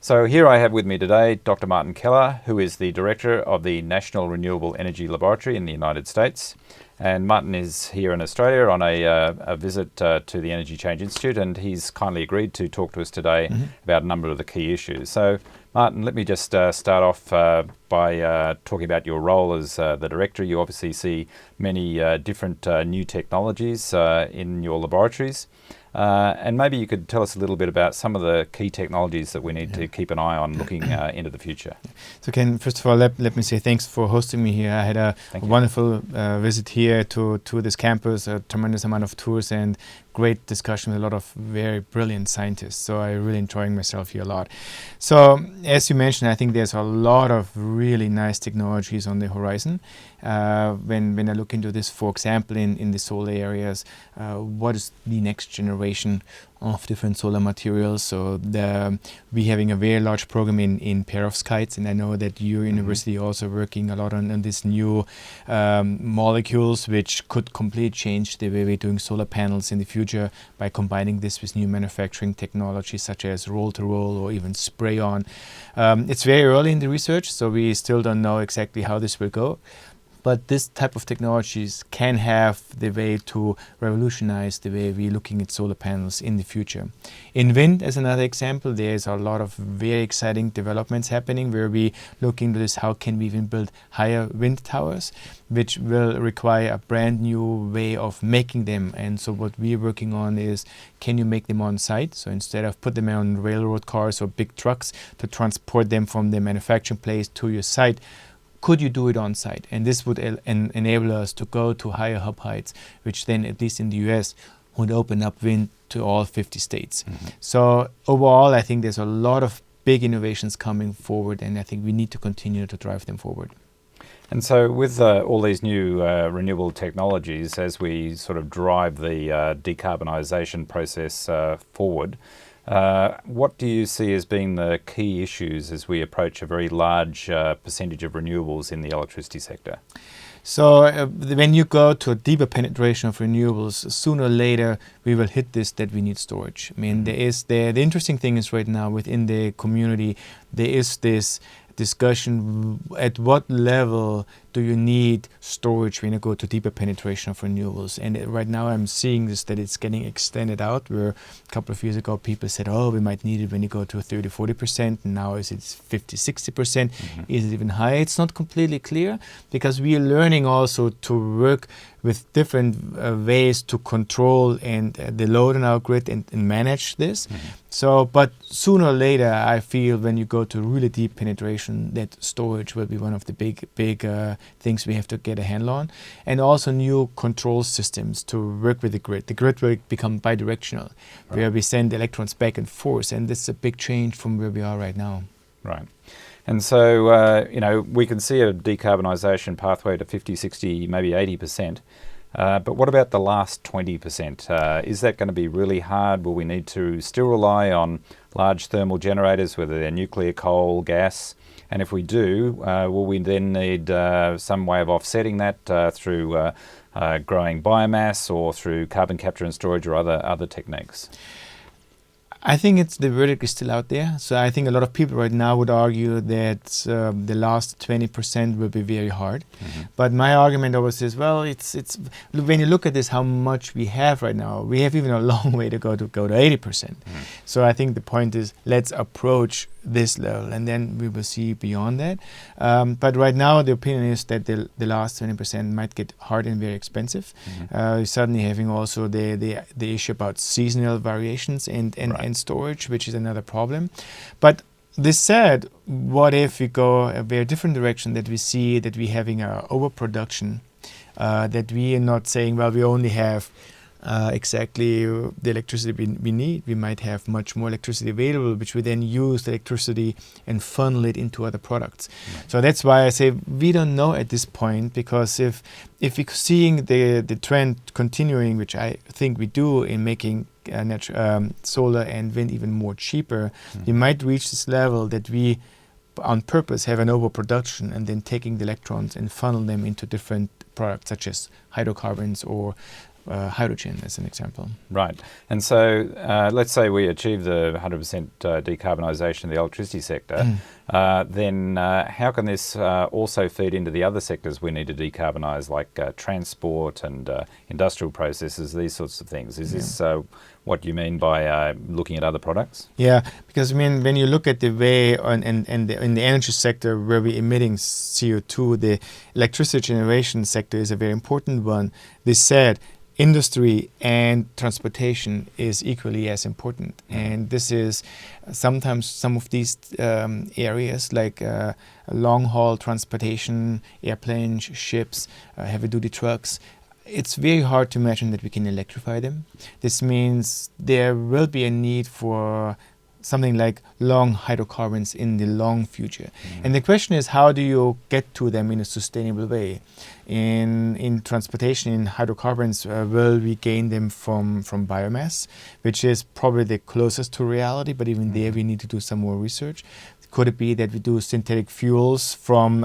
So here I have with me today Dr. Martin Keller, who is the Director of the National Renewable Energy Laboratory in the United States. And Martin is here in Australia on a visit to the Energy Change Institute, and he's kindly agreed to talk to us today about a number of the key issues. So Martin, let me just start off by talking about your role as the Director. You obviously see many different new technologies in your laboratories. And maybe you could tell us a little bit about some of the key technologies that we need to keep an eye on looking into the future. So Ken, first of all, let me say thanks for hosting me here. I had a wonderful visit here to this campus, a tremendous amount of tours and great discussion with a lot of very brilliant scientists. So I'm really enjoying myself here a lot. So as you mentioned, I think there's a lot of really nice technologies on the horizon. When I look into this, for example, in the solar areas, what is the next generation of different solar materials? So we're having a very large program in perovskites, and I know that your university also working a lot on these new molecules which could completely change the way we're doing solar panels in the future by combining this with new manufacturing technologies such as roll-to-roll or even spray-on. It's very early in the research, so we still don't know exactly how this will go. But this type of technologies can have the way to revolutionize the way we're looking at solar panels in the future. In wind, as another example, there's a lot of very exciting developments happening where we look into this, how can we even build higher wind towers, which will require a brand new way of making them. And so what we're working on is, can you make them on site? So instead of put them on railroad cars or big trucks to transport them from the manufacturing place to your site, could you do it on site? And this would enable us to go to higher hub heights, which then, at least in the US, would open up wind to all 50 states. So overall, I think there's a lot of big innovations coming forward, and I think we need to continue to drive them forward. And so with all these new renewable technologies, as we sort of drive the decarbonisation process forward, what do you see as being the key issues as we approach a very large percentage of renewables in the electricity sector? So when you go to a deeper penetration of renewables, sooner or later we will hit this, that we need storage. I mean, the interesting thing is right now within the community, there is this discussion at what level do you need storage when you go to deeper penetration of renewables. And right now I'm seeing this, that it's getting extended out, where a couple of years ago people said, oh, we might need it when you go to 30-40%, and now it's 50-60%. Is it even higher? It's not completely clear, because we are learning also to work with different ways to control and the load on our grid and manage this. So, but sooner or later, I feel when you go to really deep penetration, that storage will be one of the big things we have to get a handle on. And also new control systems to work with the grid. The grid will become bidirectional, where we send electrons back and forth. And this is a big change from where we are right now. Right. And so, we can see a decarbonisation pathway to 50, 60, maybe 80%. But what about the last 20%? Is that going to be really hard? Will we need to still rely on large thermal generators, whether they're nuclear, coal, gas? And if we do, will we then need some way of offsetting that through growing biomass or through carbon capture and storage or other techniques? I think the verdict is still out there. So I think a lot of people right now would argue that the last 20% will be very hard. But my argument always is, well, it's when you look at this, how much we have right now, we have even a long way to go to 80%. So I think the point is, let's approach this level, and then we will see beyond that. But right now, the opinion is that the last 20% might get hard and very expensive. Suddenly having also the issue about seasonal variations and storage, which is another problem. But this said, what if we go a very different direction, that we see that we're having an overproduction, that we are not saying, well, we only have exactly the electricity we need. We might have much more electricity available, which we then use the electricity and funnel it into other products. So that's why I say we don't know at this point, because if we're seeing the trend continuing, which I think we do, in making solar and wind even more cheaper, we might reach this level that we on purpose have an overproduction and then taking the electrons and funnel them into different products such as hydrocarbons or hydrogen as an example. Right. And so let's say we achieve the 100% decarbonisation of the electricity sector, then how can this also feed into the other sectors we need to decarbonise, like transport and industrial processes, these sorts of things? Is this what you mean by looking at other products? Yeah, because I mean, when you look at the way in the energy sector where we're emitting CO2, the electricity generation sector is a very important one. This said, industry and transportation is equally as important, and this is sometimes some of these areas like long-haul transportation, airplanes, ships, heavy-duty trucks. It's very hard to imagine that we can electrify them. This means there will be a need for something like long hydrocarbons in the long future. And the question is, how do you get to them in a sustainable way? In transportation, in hydrocarbons, will we gain them from biomass, which is probably the closest to reality, but even there we need to do some more research. Could it be that we do synthetic fuels from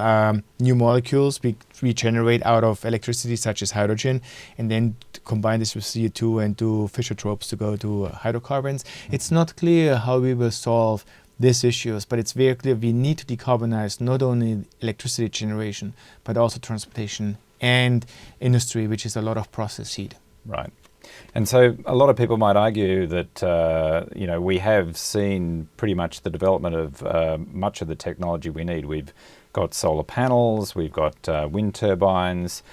new molecules we generate out of electricity, such as hydrogen, and then combine this with CO2 and do Fischer-Tropsch to go to hydrocarbons? It's not clear how we will solve these issues, but it's very clear we need to decarbonize not only electricity generation, but also transportation and industry, which is a lot of process heat. Right. And so a lot of people might argue that, we have seen pretty much the development of much of the technology we need. We've got solar panels, we've got wind turbines,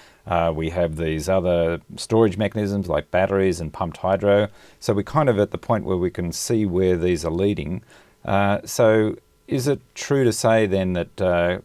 we have these other storage mechanisms like batteries and pumped hydro. So we're kind of at the point where we can see where these are leading. So is it true to say then that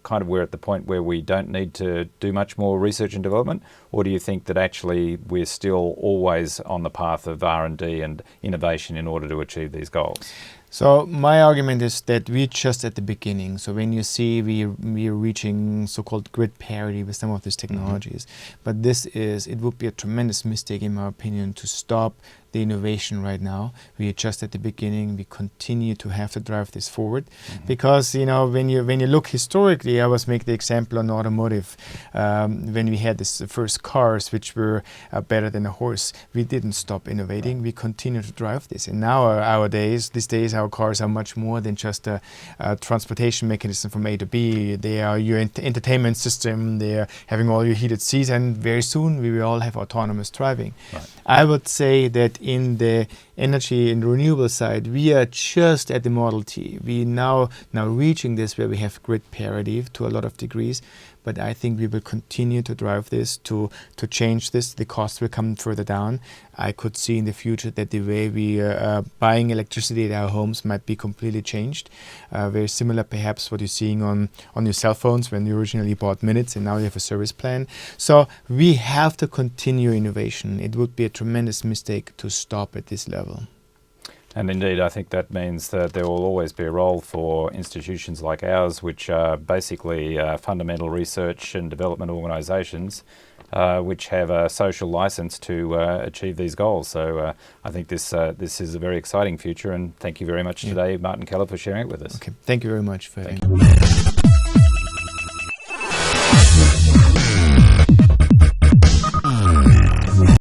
kind of we're at the point where we don't need to do much more research and development, or do you think that actually we're still always on the path of R&D and innovation in order to achieve these goals? So my argument is that we're just at the beginning. So when you see we're reaching so-called grid parity with some of these technologies, but it would be a tremendous mistake in my opinion to stop the innovation right now. We are just at the beginning. We continue to have to drive this forward, because when you look historically, I was make the example on automotive. When we had this first cars which were better than a horse, we didn't stop innovating. We continue to drive this, and now these days our cars are much more than just a transportation mechanism from A to B. They are your entertainment system. They are having all your heated seats, and very soon we will all have autonomous driving. Right. I would say that in the energy and renewable side, we are just at the Model T. We now reaching this where we have grid parity to a lot of degrees, but I think we will continue to drive this to change this. The costs will come further down. I could see in the future that the way we are buying electricity at our homes might be completely changed. Very similar perhaps what you're seeing on your cell phones when you originally bought minutes and now you have a service plan. So we have to continue innovation. It would be a tremendous mistake to stop at this level. And indeed, I think that means that there will always be a role for institutions like ours, which are basically fundamental research and development organisations, which have a social licence to achieve these goals. So I think this is a very exciting future, and thank you very much today, Martin Keller, for sharing it with us. Okay, thank you very much for having me.